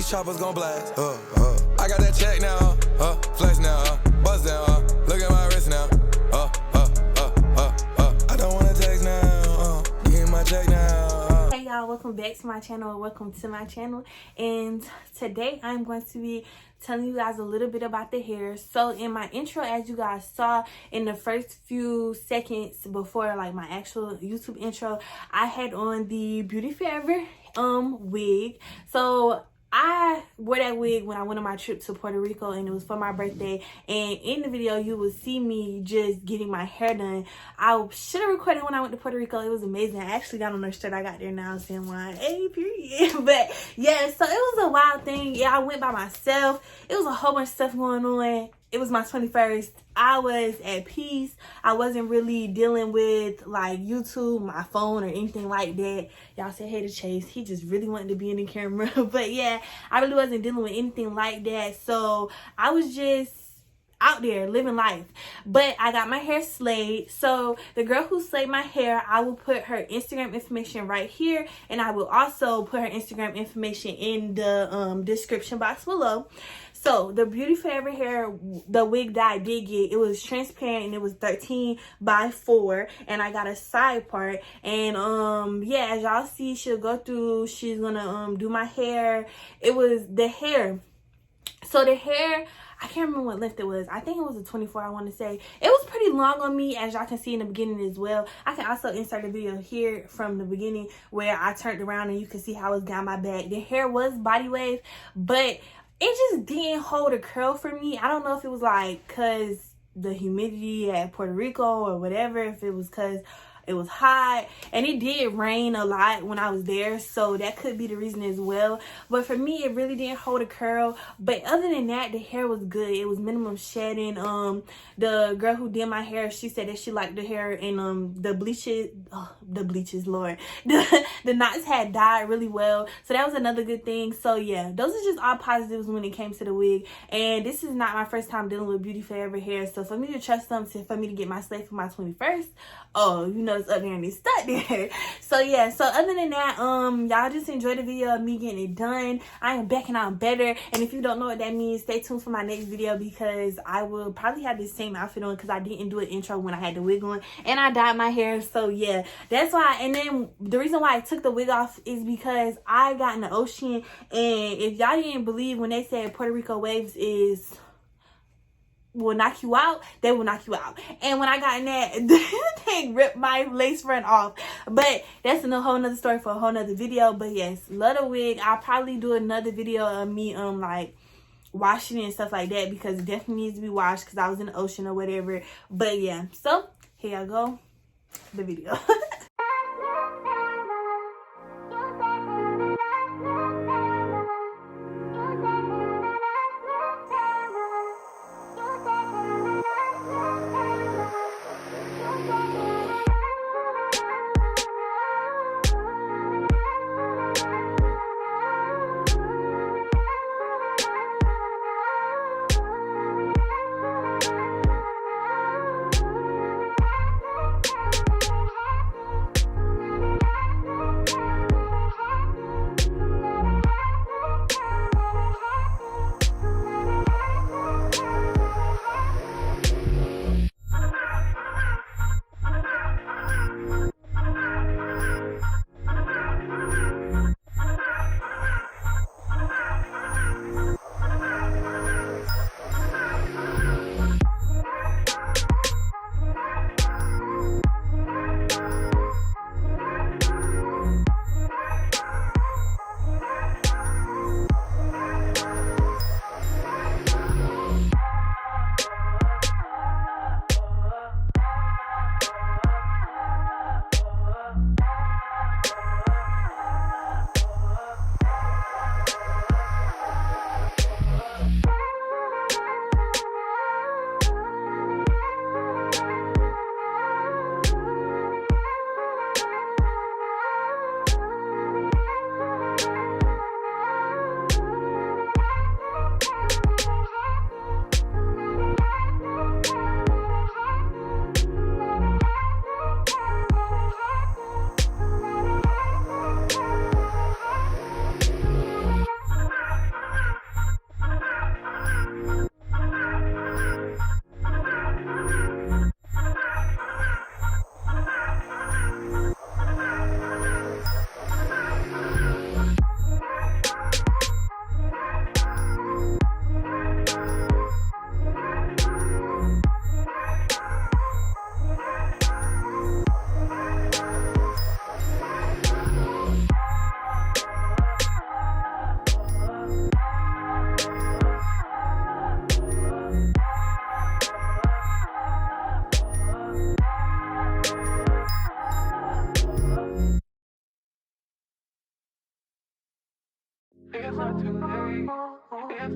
these choppers gon' blast. I got that check now, flex now, buzz down, look at my wrist now. I don't wanna text now, get my check now. Hey y'all, welcome back to my channel. Welcome to my channel. And today I'm going to be telling you guys a little bit about the hair. So in my intro, as you guys saw in the first few seconds before like my actual YouTube intro, I had on the Beauty Forever wig. So I wore that wig when I went on my trip to Puerto Rico, and it was for my birthday. And in the video you will see me just getting my hair done. I should have recorded when I went to Puerto Rico. It was amazing. I actually got on the shirt I got there now saying why, hey, period. But yeah, so it was a wild thing. Yeah, I went by myself. It was a whole bunch of stuff going on. It was my 21st. I was at peace. I wasn't really dealing with like YouTube, my phone, or anything like that. Y'all said hey to Chase. He just really wanted to be in the camera. But yeah, I really wasn't dealing with anything like that. So I was just out there living life. But I got my hair slayed. So the girl who slayed my hair, I will put her Instagram information right here, and I will also put her Instagram information in the description box below. So the Beauty Forever hair, the wig that I did get, it was transparent and it was 13x4, and I got a side part. And yeah, as y'all see, she'll go through, she's gonna do my hair. It was the hair. So the hair, I can't remember what length it was. I think it was a 24, I want to say. It was pretty long on me, as y'all can see in the beginning as well. I can also insert a video here from the beginning where I turned around and you can see how it's down my back. The hair was body wave, but it just didn't hold a curl for me. I don't know if it was like because the humidity at Puerto Rico or whatever, if it was because it was hot, and it did rain a lot when I was there, so that could be the reason as well. But for me, it really didn't hold a curl. But other than that, the hair was good. It was minimum shedding. The girl who did my hair, she said that she liked the hair, and the bleaches, Lord, the knots had dyed really well, so that was another good thing. So yeah, those are just all positives when it came to the wig. And this is not my first time dealing with Beauty Forever hair, so for me to trust them, for me to get my slate for my 21st, oh, you know, it's up there and it's stuck there. So yeah, so other than that, y'all just enjoy the video of me getting it done. I am back and I'm better. And if you don't know what that means, stay tuned for my next video, because I will probably have the same outfit on, because I didn't do an intro when I had the wig on, and I dyed my hair. So yeah, that's why. And then the reason why I took the wig off is because I got in the ocean, and if y'all didn't believe when they said Puerto Rico waves will knock you out, they will knock you out. And when I got in that, the thing ripped my lace front off. But that's a whole nother story for a whole nother video. But yes, love the wig. I'll probably do another video of me like washing it and stuff like that, because it definitely needs to be washed because I was in the ocean or whatever. But yeah, so here I go, the video.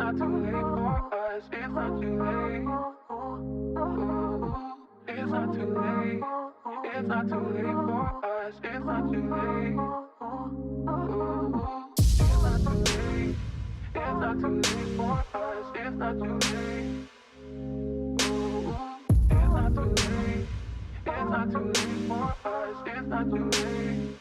not too late for us. It's not too late. It's not too late. It's not too late for us. It's not too late. It's not too late. It's not too late for us. It's not too late. It's not too late. It's not too late for us. It's not too late.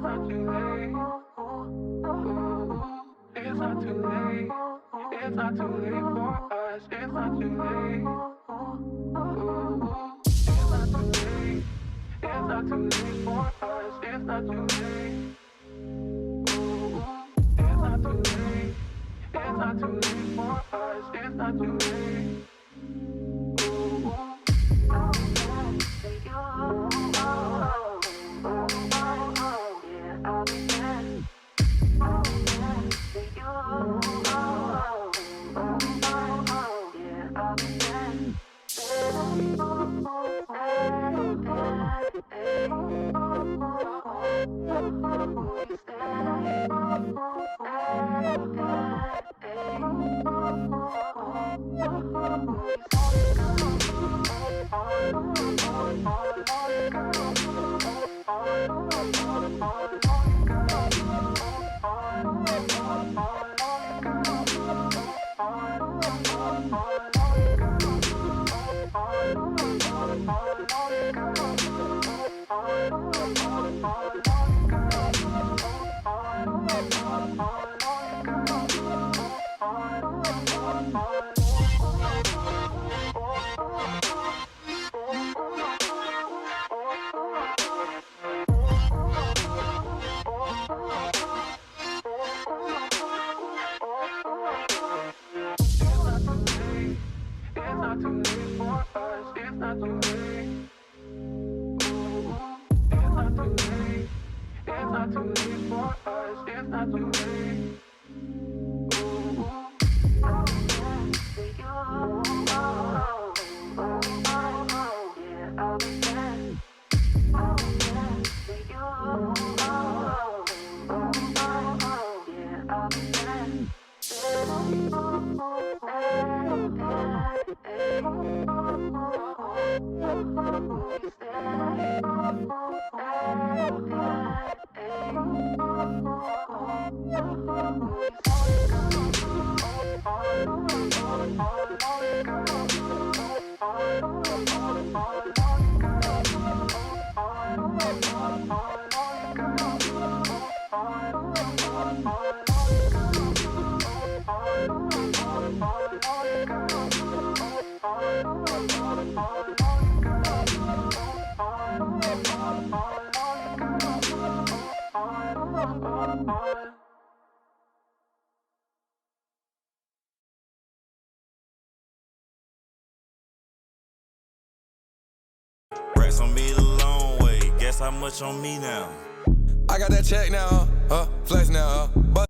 not too late. It's not too late. It's not too late for us. It's not too late. It's not too late. It's not too late for us. It's not too late. It's not too late. It's not too late for us. It's not too late. Racks on me the long way. Guess how much on me now? I got that check now, flex now, but